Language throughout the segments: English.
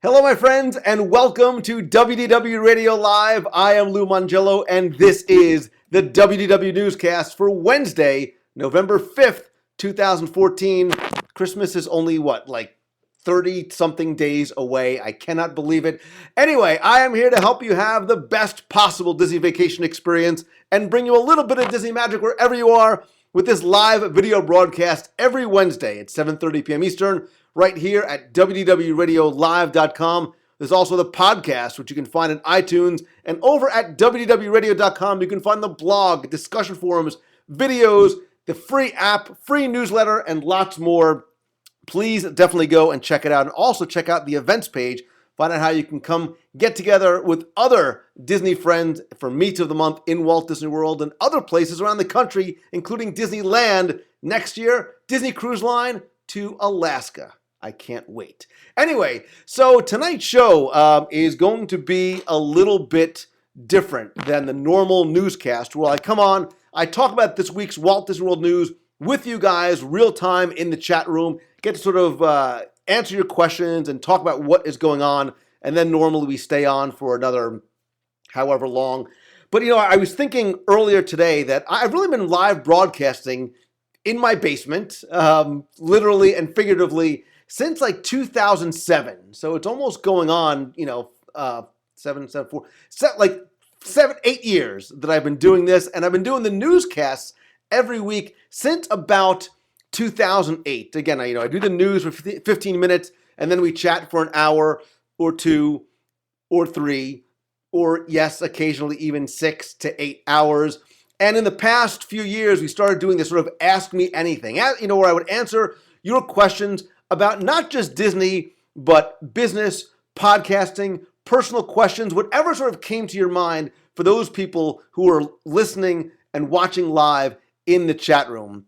Hello, my friends, and welcome to WDW Radio Live. I am Lou Mongello, and this is the WDW newscast for Wednesday, November 5th, 2014. Christmas is only, 30-something days away. I cannot believe it. Anyway, I am here to help you have the best possible Disney vacation experience and bring you a little bit of Disney magic wherever you are with this live video broadcast every Wednesday at 7:30 p.m. Eastern, right here at WDWRadioLive.com. There's also the podcast, which you can find in iTunes. And over at WDWRadio.com, you can find the blog, discussion forums, videos, the free app, free newsletter, and lots more. Please definitely go and check it out. And also check out the events page. Find out how you can come get together with other Disney friends for Meet of the Month in Walt Disney World and other places around the country, including Disneyland next year, Disney Cruise Line to Alaska. I can't wait. Anyway, so tonight's show is going to be a little bit different than the normal newscast where I come on, I talk about this week's Walt Disney World news with you guys real time in the chat room, get to sort of answer your questions and talk about what is going on. And then normally we stay on for another however long. But, I was thinking earlier today that I've really been live broadcasting in my basement, literally and figuratively, since like 2007. So it's almost going on, 8 years that I've been doing this. And I've been doing the newscasts every week since about 2008. Again, I do the news for 15 minutes, and then we chat for an hour or two or three, or yes, occasionally even 6 to 8 hours. And in the past few years, we started doing this sort of Ask Me Anything, where I would answer your questions about not just Disney, but business, podcasting, personal questions, whatever sort of came to your mind for those people who are listening and watching live in the chat room.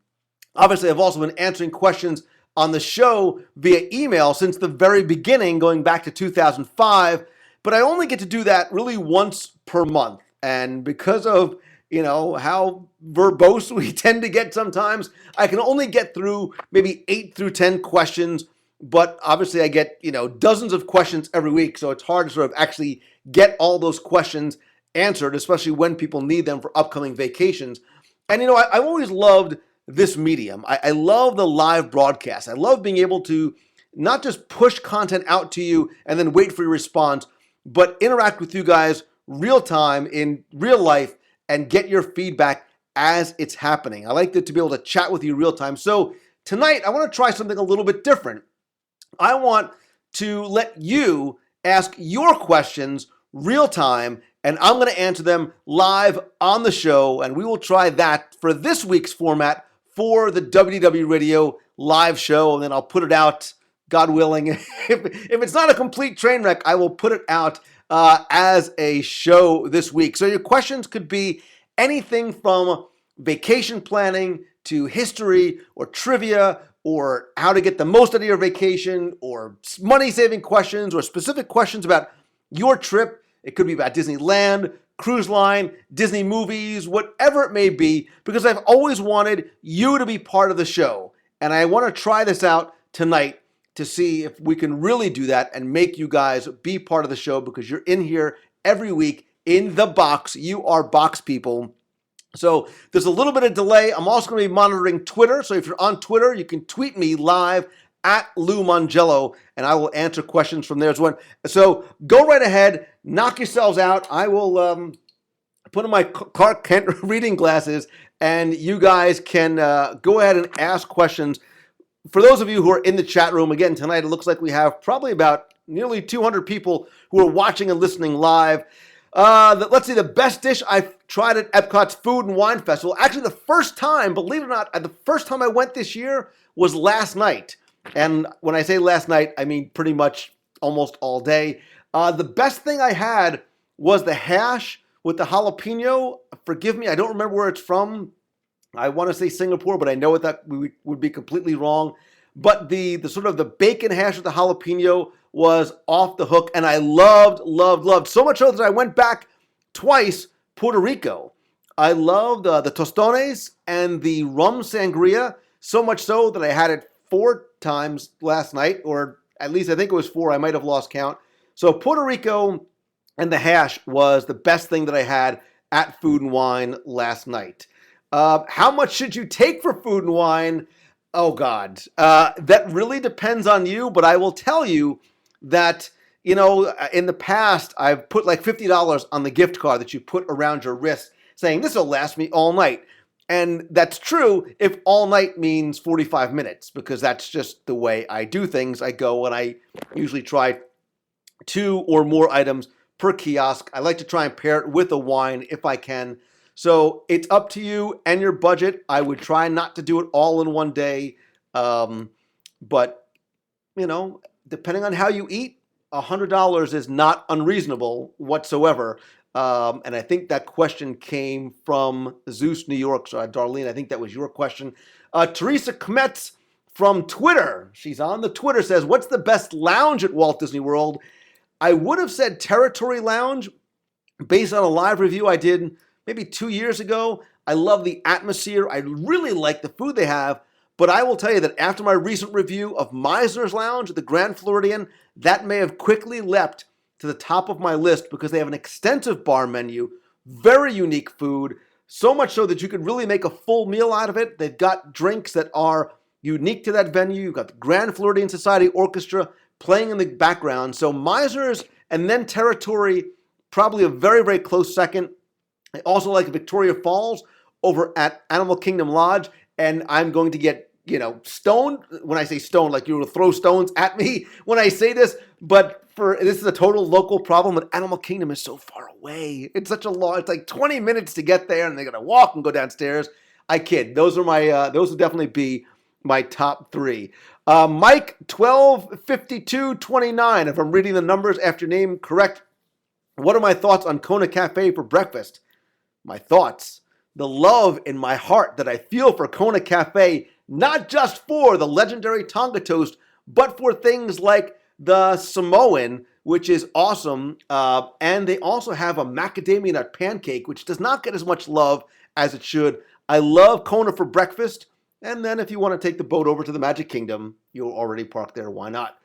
Obviously, I've also been answering questions on the show via email since the very beginning, going back to 2005, but I only get to do that really once per month. And because of how verbose we tend to get sometimes, I can only get through maybe 8 through 10 questions, but obviously I get, dozens of questions every week, so it's hard to sort of actually get all those questions answered, especially when people need them for upcoming vacations. And, I've always loved this medium. I love the live broadcast. I love being able to not just push content out to you and then wait for your response, but interact with you guys real time in real life and get your feedback as it's happening. I like to be able to chat with you real time. So tonight, I want to try something a little bit different. I want to let you ask your questions real time, and I'm going to answer them live on the show, and we will try that for this week's format for the WDW Radio live show, and then I'll put it out, God willing. If it's not a complete train wreck, I will put it out as a show this week. So your questions could be anything from vacation planning to history or trivia or how to get the most out of your vacation or money-saving questions or specific questions about your trip. It could be about Disneyland, cruise line, Disney movies, whatever it may be, because I've always wanted you to be part of the show. And I want to try this out tonight to see if we can really do that and make you guys be part of the show, because you're in here every week in the box. You are box people. So there's a little bit of delay. I'm also going to be monitoring Twitter. So if you're on Twitter, you can tweet me live at Lou Mongello, and I will answer questions from there as well. So go right ahead, knock yourselves out. I will put on my Clark Kent reading glasses, and you guys can go ahead and ask questions. For those of you who are in the chat room, again, tonight it looks like we have probably about nearly 200 people who are watching and listening live. Let's see, the best dish I've tried at Epcot's Food and Wine Festival. Actually, the first time, believe it or not, the first time I went this year was last night. And when I say last night, I mean pretty much almost all day. The best thing I had was the hash with the jalapeno. Forgive me, I don't remember where it's from. I want to say Singapore, but I know that would be completely wrong. But the sort of the bacon hash with the jalapeno was off the hook, and I loved. So much so that I went back twice, Puerto Rico. I loved the tostones and the rum sangria, so much so that I had it 4 times last night, or at least I think it was 4. I might have lost count. So Puerto Rico and the hash was the best thing that I had at Food and Wine last night. How much should you take for Food and Wine? Oh, God. That really depends on you, but I will tell you that, in the past, I've put like $50 on the gift card that you put around your wrist saying, this will last me all night. And that's true if all night means 45 minutes, because that's just the way I do things. I go and I usually try 2 or more items per kiosk. I like to try and pair it with a wine if I can. So it's up to you and your budget. I would try not to do it all in one day. But, depending on how you eat, $100 is not unreasonable whatsoever. And I think that question came from Zeus, New York. So, Darlene, I think that was your question. Teresa Kmetz from Twitter. She's on the Twitter, says, what's the best lounge at Walt Disney World? I would have said Territory Lounge based on a live review I did maybe 2 years ago. I love the atmosphere. I really like the food they have. But I will tell you that after my recent review of Meisner's Lounge at the Grand Floridian, that may have quickly leapt to the top of my list because they have an extensive bar menu, very unique food, so much so that you could really make a full meal out of it. They've got drinks that are unique to that venue. You've got the Grand Floridian Society Orchestra playing in the background. So Meisner's and then Territory, probably a very, very close second. I also like Victoria Falls over at Animal Kingdom Lodge, and I'm going to get, stoned. When I say stoned, like you will throw stones at me when I say this, but this is a total local problem, but Animal Kingdom is so far away. It's such a long, it's like 20 minutes to get there, and they got to walk and go downstairs. I kid. Those will definitely be my top 3. Mike 125229, if I'm reading the numbers after name correct. What are my thoughts on Kona Cafe for breakfast? My thoughts, the love in my heart that I feel for Kona Cafe, not just for the legendary Tonga toast, but for things like the Samoan, which is awesome. And they also have a macadamia nut pancake, which does not get as much love as it should. I love Kona for breakfast. And then if you want to take the boat over to the Magic Kingdom, you're already parked there. Why not?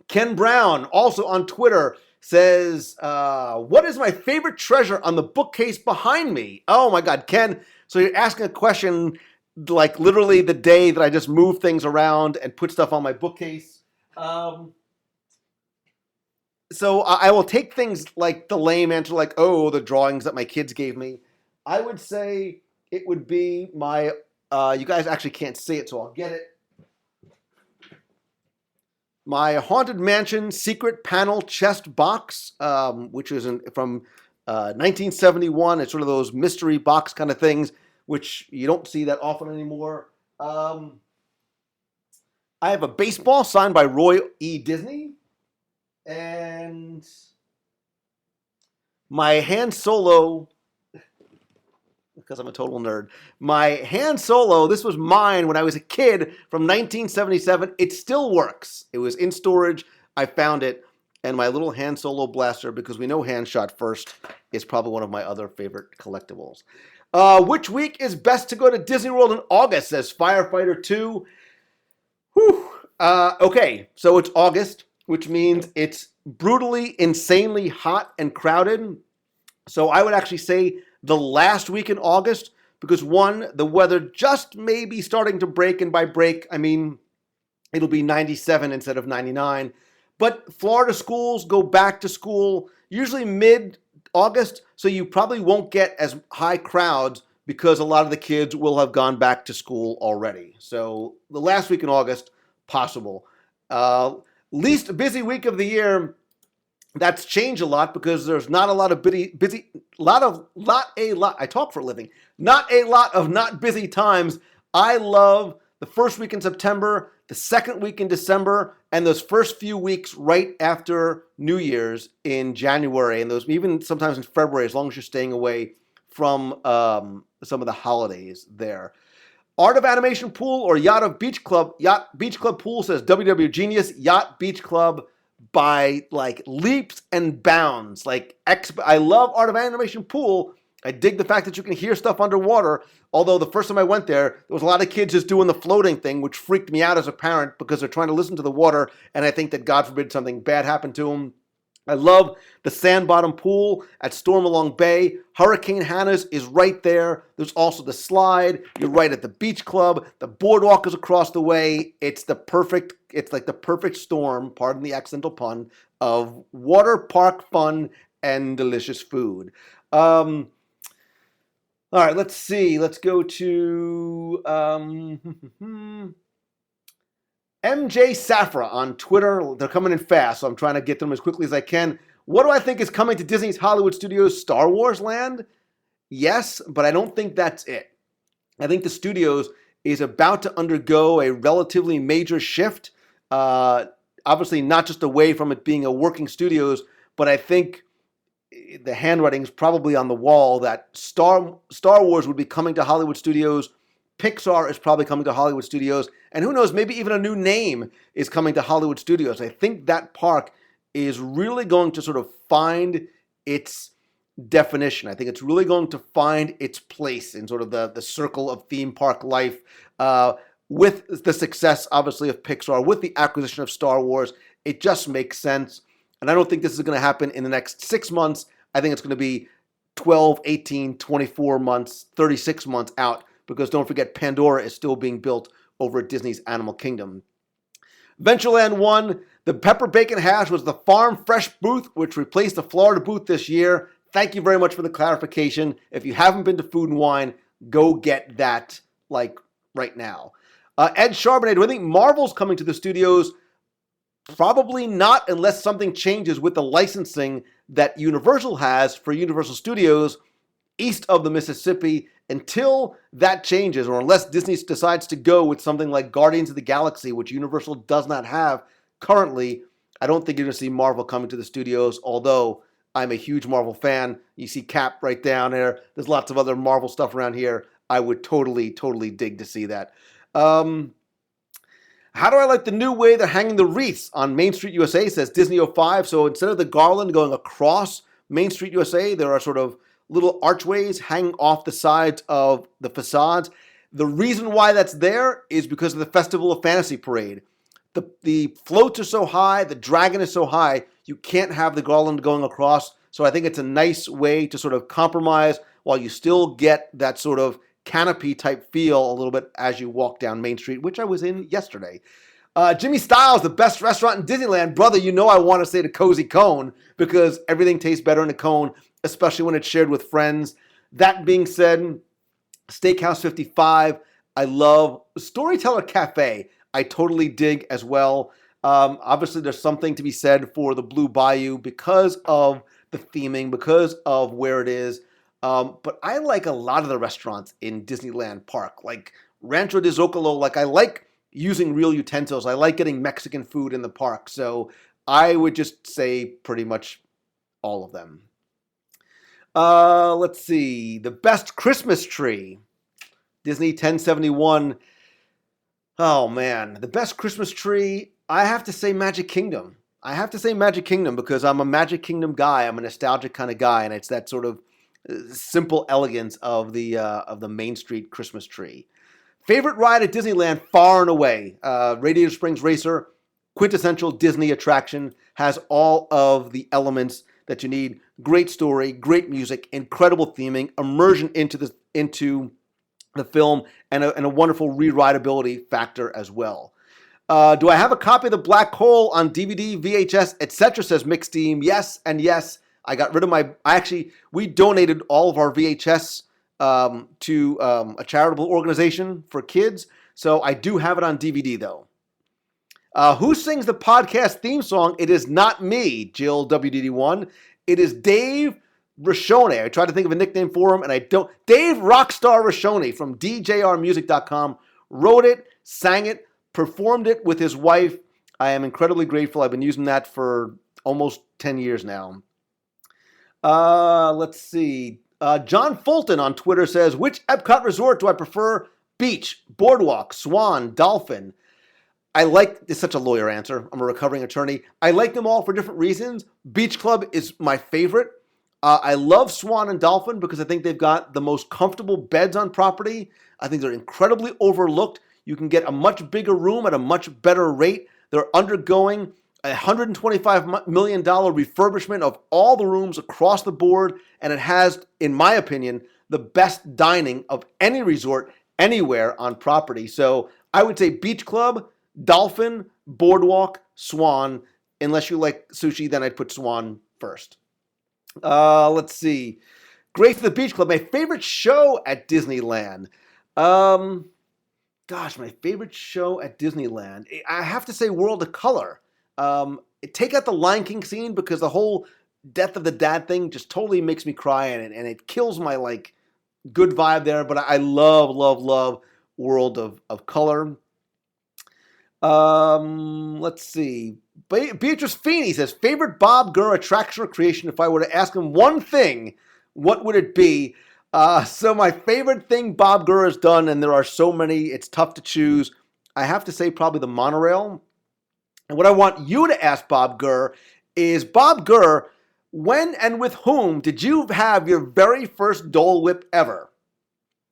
Ken Brown, also on Twitter, says, what is my favorite treasure on the bookcase behind me? Oh my God, Ken. So you're asking a question like literally the day that I just move things around and put stuff on my bookcase. So I will take things like the lame answer, like, oh, the drawings that my kids gave me. I would say it would be my, you guys actually can't see it, so I'll get it. My Haunted Mansion secret panel chest box, which is from 1971. It's sort of those mystery box kind of things, which you don't see that often anymore. I have a baseball signed by Roy E. Disney. And my Han Solo, because I'm a total nerd, my Han Solo, this was mine when I was a kid from 1977. It still works. It was in storage. I found it. And my little Han Solo blaster, because we know Han shot first, is probably one of my other favorite collectibles. Which week is best to go to Disney World in August, says Firefighter 2. Whew. Okay, so it's August, which means it's brutally, insanely hot and crowded. So I would actually say the last week in August, because one, the weather just may be starting to break, and by break, I mean it'll be 97 instead of 99. But Florida schools go back to school usually mid-August, so you probably won't get as high crowds because a lot of the kids will have gone back to school already. So the last week in August, possible. Least busy week of the year, that's changed a lot because there's not a lot of I talk for a living, not a lot of not busy times. I love the first week in September, the second week in December, and those first few weeks right after New Year's in January, and those even sometimes in February, as long as you're staying away from some of the holidays there. Art of Animation Pool or Yacht Beach Club Pool, says WDW Genius. Yacht Beach Club by like leaps and bounds. I love Art of Animation Pool, I dig the fact that you can hear stuff underwater, although the first time I went there was a lot of kids just doing the floating thing, which freaked me out as a parent because they're trying to listen to the water, and I think that, God forbid, something bad happened to them. I love the sand bottom pool at Stormalong Bay. Hurricane Hannah's is right there. There's also the slide. You're right at the beach club. The boardwalk is across the way. It's like the perfect storm, pardon the accidental pun, of water park fun and delicious food. All right, let's see. Let's go to MJ Safra on Twitter. They're coming in fast, so I'm trying to get them as quickly as I can. What do I think is coming to Disney's Hollywood Studios Star Wars Land? Yes, but I don't think that's it. I think the studios is about to undergo a relatively major shift. Obviously, not just away from it being a working studios, but I think the handwriting's probably on the wall that Star Wars would be coming to Hollywood Studios. Pixar is probably coming to Hollywood Studios, and who knows, maybe even a new name is coming to Hollywood Studios. I think that park is really going to sort of find its definition. I think it's really going to find its place in sort of the circle of theme park life, with the success, obviously, of Pixar, with the acquisition of Star Wars. It just makes sense, and I don't think this is going to happen in the next 6 months. I think it's going to be 12, 18, 24 months, 36 months out, because don't forget, Pandora is still being built over at Disney's Animal Kingdom. Ventureland 1, the Pepper Bacon Hash was the Farm Fresh booth, which replaced the Florida booth this year. Thank you very much for the clarification. If you haven't been to Food and Wine, go get that, like, right now. Ed Charbonnet, do I think Marvel's coming to the studios? Probably not, unless something changes with the licensing that Universal has for Universal Studios east of the Mississippi. Until that changes, or unless Disney decides to go with something like Guardians of the Galaxy, which Universal does not have currently, I don't think you're going to see Marvel coming to the studios, although I'm a huge Marvel fan. You see Cap right down there. There's lots of other Marvel stuff around here. I would totally dig to see that. How do I like the new way they're hanging the wreaths on Main Street USA, says Disney05. So instead of the garland going across Main Street USA, there are sort of little archways hanging off the sides of the facades. The reason why that's there is because of the Festival of Fantasy Parade. The floats are so high, the dragon is so high, you can't have the garland going across. So I think it's a nice way to sort of compromise while you still get that sort of canopy type feel a little bit as you walk down Main Street, which I was in yesterday. Jimmy Styles, the best restaurant in Disneyland. Brother, you know I want to say the Cozy Cone because everything tastes better in a cone, especially when it's shared with friends. That being said, Steakhouse 55, I love. Storyteller Cafe, I totally dig as well. Obviously, there's something to be said for the Blue Bayou because of the theming, because of where it is. But I like a lot of the restaurants in Disneyland Park, like Rancho de Zocalo. Like, I like using real utensils. I like getting Mexican food in the park. So I would just say pretty much all of them. Let's see. The best Christmas tree. Disney 1071. Oh, man. The best Christmas tree, I have to say Magic Kingdom. I have to say Magic Kingdom because I'm a Magic Kingdom guy. I'm a nostalgic kind of guy, and it's that sort of simple elegance of the Main Street Christmas tree. Favorite ride at Disneyland, far and away. Radiator Springs Racer, quintessential Disney attraction, has all of the elements that you need. Great story, great music, incredible theming, immersion into the film, and a wonderful re-rideability factor as well. Do I have a copy of The Black Hole on DVD, VHS, etc., says Mixed Team. Yes, and yes. I got rid of we donated all of our VHS to a charitable organization for kids, so I do have it on DVD, though. Who sings the podcast theme song? It is not me, Jill WDD1. It is Dave Roshone. I tried to think of a nickname for him, and I don't. Dave Rockstar Roshone from DJRmusic.com wrote it, sang it, performed it with his wife. I am incredibly grateful. I've been using that for almost 10 years now. Let's see. John Fulton on Twitter says, which Epcot resort do I prefer? Beach, Boardwalk, Swan, Dolphin. It's such a lawyer answer. I'm a recovering attorney. I like them all for different reasons. Beach Club is my favorite. I love Swan and Dolphin because I think they've got the most comfortable beds on property. I think they're incredibly overlooked. You can get a much bigger room at a much better rate. They're undergoing a $125 million refurbishment of all the rooms across the board, and it has, in my opinion, the best dining of any resort anywhere on property. So I would say Beach Club, Dolphin, Boardwalk, Swan. Unless you like sushi, then I'd put Swan first. Let's see. Grace of the Beach Club, my favorite show at Disneyland. My favorite show at Disneyland. I have to say World of Color. Take out the Lion King scene because the whole death of the dad thing just totally makes me cry and it kills my good vibe there. But I love, love, love World of Color. Let's see. Beatrice Feeney says, favorite Bob Gurr attraction or creation. If I were to ask him one thing, what would it be? So my favorite thing Bob Gurr has done, and there are so many, it's tough to choose. I have to say probably the monorail. And what I want you to ask Bob Gurr is, Bob Gurr, when and with whom did you have your very first Dole Whip ever?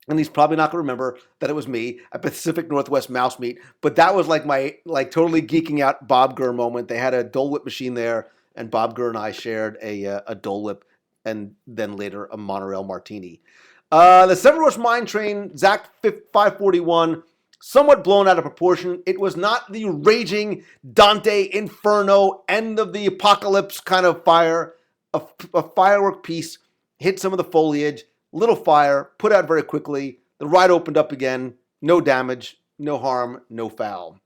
And he's probably not going to remember that it was me at Pacific Northwest Mouse Meet, but that was my totally geeking out Bob Gurr moment. They had a Dole Whip machine there, and Bob Gurr and I shared a Dole Whip and then later a monorail martini. The Seven Dwarfs Mine Train, Zach 541, somewhat blown out of proportion. It was not the raging Dante Inferno, end of the apocalypse kind of fire. A firework piece hit some of the foliage. Little fire, put out very quickly. The ride opened up again. No damage, no harm, no foul.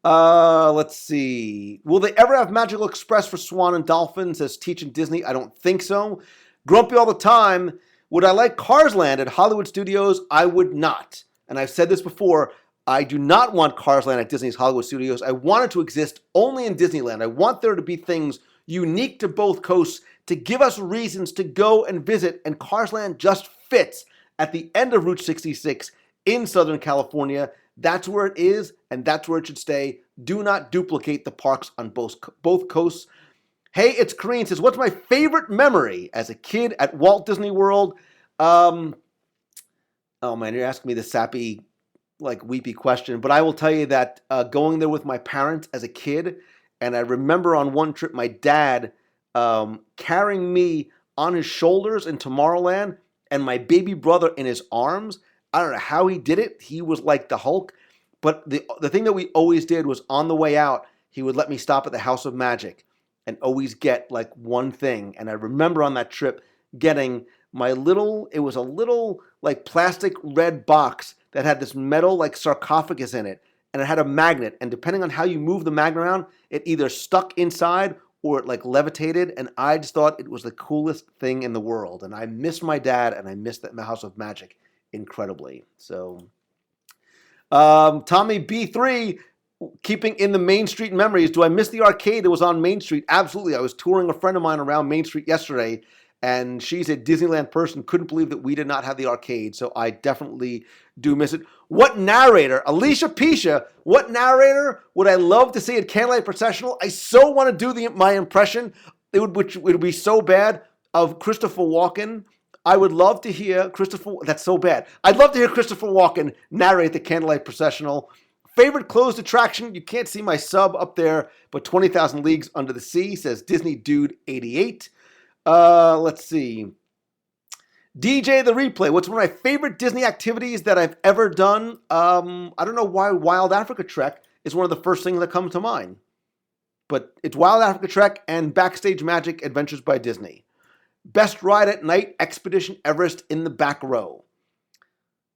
Let's see. Will they ever have Magical Express for Swan and Dolphin? Says Teach and Disney. I don't think so. Grumpy all the time. Would I like Cars Land at Hollywood Studios? I would not. And I've said this before. I do not want Cars Land at Disney's Hollywood Studios. I want it to exist only in Disneyland. I want there to be things unique to both coasts to give us reasons to go and visit, and Cars Land just fits at the end of Route 66 in Southern California. That's where it is, and that's where it should stay. Do not duplicate the parks on both coasts. Hey, it's Kareen says, what's my favorite memory as a kid at Walt Disney World? Oh man, you're asking me the sappy, weepy question, but I will tell you that going there with my parents as a kid, and I remember on one trip my dad carrying me on his shoulders in Tomorrowland and my baby brother in his arms. I don't know how he did it. He was like the Hulk. But the thing that we always did was on the way out, he would let me stop at the House of Magic and always get one thing. And I remember on that trip getting my little, it was a little plastic red box that had this metal sarcophagus in it. And it had a magnet. And depending on how you move the magnet around, it either stuck inside or it levitated, and I just thought it was the coolest thing in the world. And I miss my dad, and I miss the House of Magic incredibly. So, Tommy B3, keeping in the Main Street memories, do I miss the arcade that was on Main Street? Absolutely. I was touring a friend of mine around Main Street yesterday, and she's a Disneyland person, couldn't believe that we did not have the arcade, so I definitely do miss it. What narrator, Alicia Pisha, what narrator would I love to see at Candlelight Processional? I so want to do my impression, which would be so bad, of Christopher Walken. I would love to hear Christopher, that's so bad. I'd love to hear Christopher Walken narrate the Candlelight Processional. Favorite closed attraction, you can't see my sub up there, but 20,000 Leagues Under the Sea, says Disney Dude 88. Let's see. DJ the Replay. What's one of my favorite Disney activities that I've ever done? I don't know why Wild Africa Trek is one of the first things that comes to mind. But it's Wild Africa Trek and Backstage Magic Adventures by Disney. Best ride at night, Expedition Everest in the back row.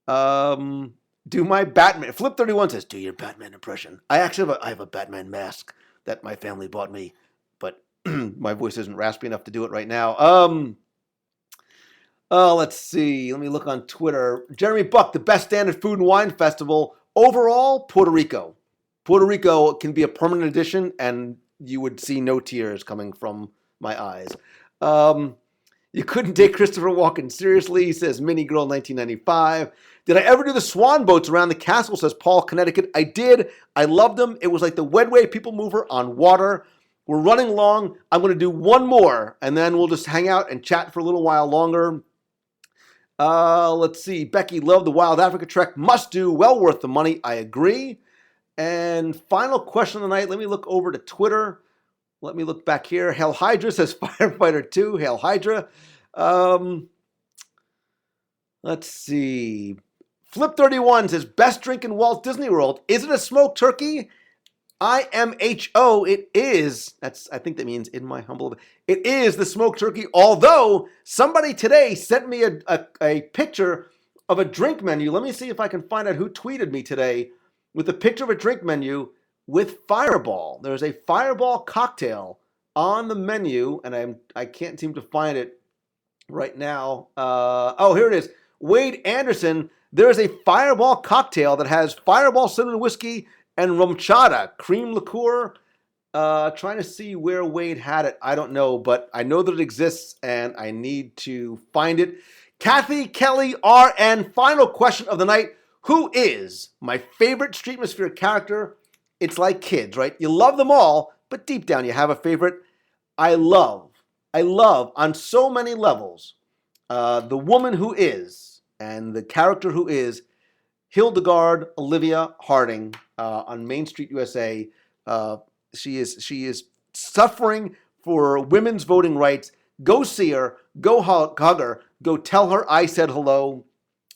Do my Batman. Flip 31 says, do your Batman impression. I actually have a Batman mask that my family bought me, but my voice isn't raspy enough to do it right now. Let's see. Let me look on Twitter. Jeremy Buck, the best standard food and wine festival. Overall, Puerto Rico. Puerto Rico can be a permanent addition, and you would see no tears coming from my eyes. You couldn't take Christopher Walken seriously, says Mini Girl 1995. Did I ever do the swan boats around the castle, says Paul, Connecticut? I did. I loved them. It was like the Wedway People Mover on water. We're running long. I'm going to do one more, and then we'll just hang out and chat for a little while longer. Let's see. Becky, love the Wild Africa Trek. Must do. Well worth the money. I agree. And final question of the night. Let me look over to Twitter. Let me look back here. Hail Hydra says Firefighter 2. Hail Hydra. Let's see. Flip31 says best drink in Walt Disney World. Is it a smoked turkey? IMHO, it is. I think that means in my humble. It is the smoked turkey. Although somebody today sent me a picture of a drink menu. Let me see if I can find out who tweeted me today with a picture of a drink menu with Fireball. There's a Fireball cocktail on the menu, and I can't seem to find it right now. Oh, here it is. Wade Anderson. There is a Fireball cocktail that has Fireball cinnamon whiskey and rumchata, cream liqueur. Trying to see where Wade had it. I don't know, but I know that it exists, and I need to find it. Kathy Kelly RN, final question of the night. Who is my favorite Streetmosphere character? It's like kids, right? You love them all, but deep down you have a favorite. I love on so many levels, the woman who is, and the character who is, Hildegard Olivia Harding on Main Street, USA. She is suffering for women's voting rights. Go see her. Go hug her. Go tell her I said hello.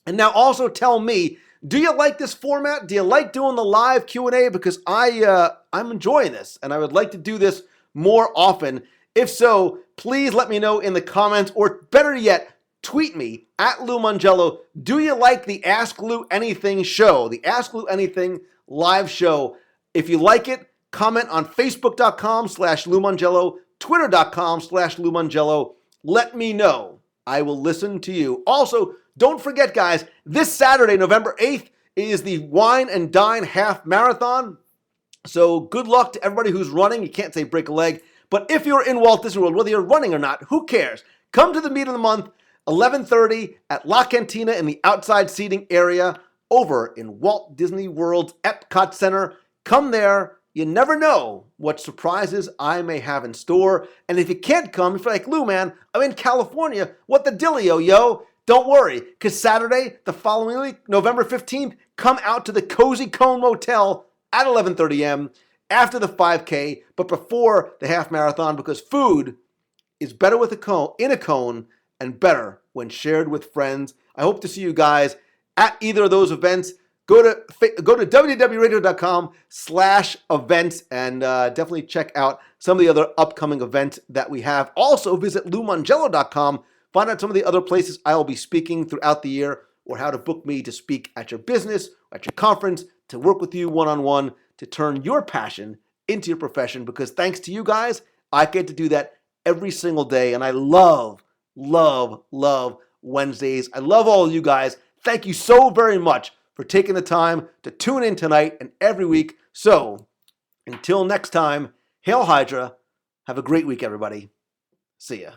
And now also tell me, do you like this format? Do you like doing the live Q&A? Because I'm enjoying this, and I would like to do this more often. If so, please let me know in the comments, or better yet, tweet me at Lou Mongello. Do you like the Ask Lou Anything show? The Ask Lou Anything live show. If you like it, comment on Facebook.com/Lou Mongello, Twitter.com/Lou Mongello. Let me know. I will listen to you. Also, don't forget, guys, this Saturday, November 8th, is the Wine and Dine Half Marathon. So good luck to everybody who's running. You can't say break a leg. But if you're in Walt Disney World, whether you're running or not, who cares? Come to the meet of the month, 11:30 at La Cantina in the outside seating area over in Walt Disney World's Epcot Center. Come there. You never know what surprises I may have in store. And if you can't come, if you're like, Lou, man, I'm in California. What the dealio, yo? Don't worry, because Saturday, the following week, November 15th, come out to the Cozy Cone Motel at 11:30 a.m. after the 5K, but before the half marathon, because food is better with a cone, in a cone, and better when shared with friends. I hope to see you guys at either of those events. Go to wdwradio.com/events and definitely check out some of the other upcoming events that we have. Also visit LouMongello.com. Find out some of the other places I will be speaking throughout the year, or how to book me to speak at your business, at your conference, to work with you one-on-one, to turn your passion into your profession. Because thanks to you guys, I get to do that every single day. And I love Wednesdays. I love all of you guys. Thank you so very much for taking the time to tune in tonight and every week. So until next time, Hail Hydra. Have a great week, everybody. See ya.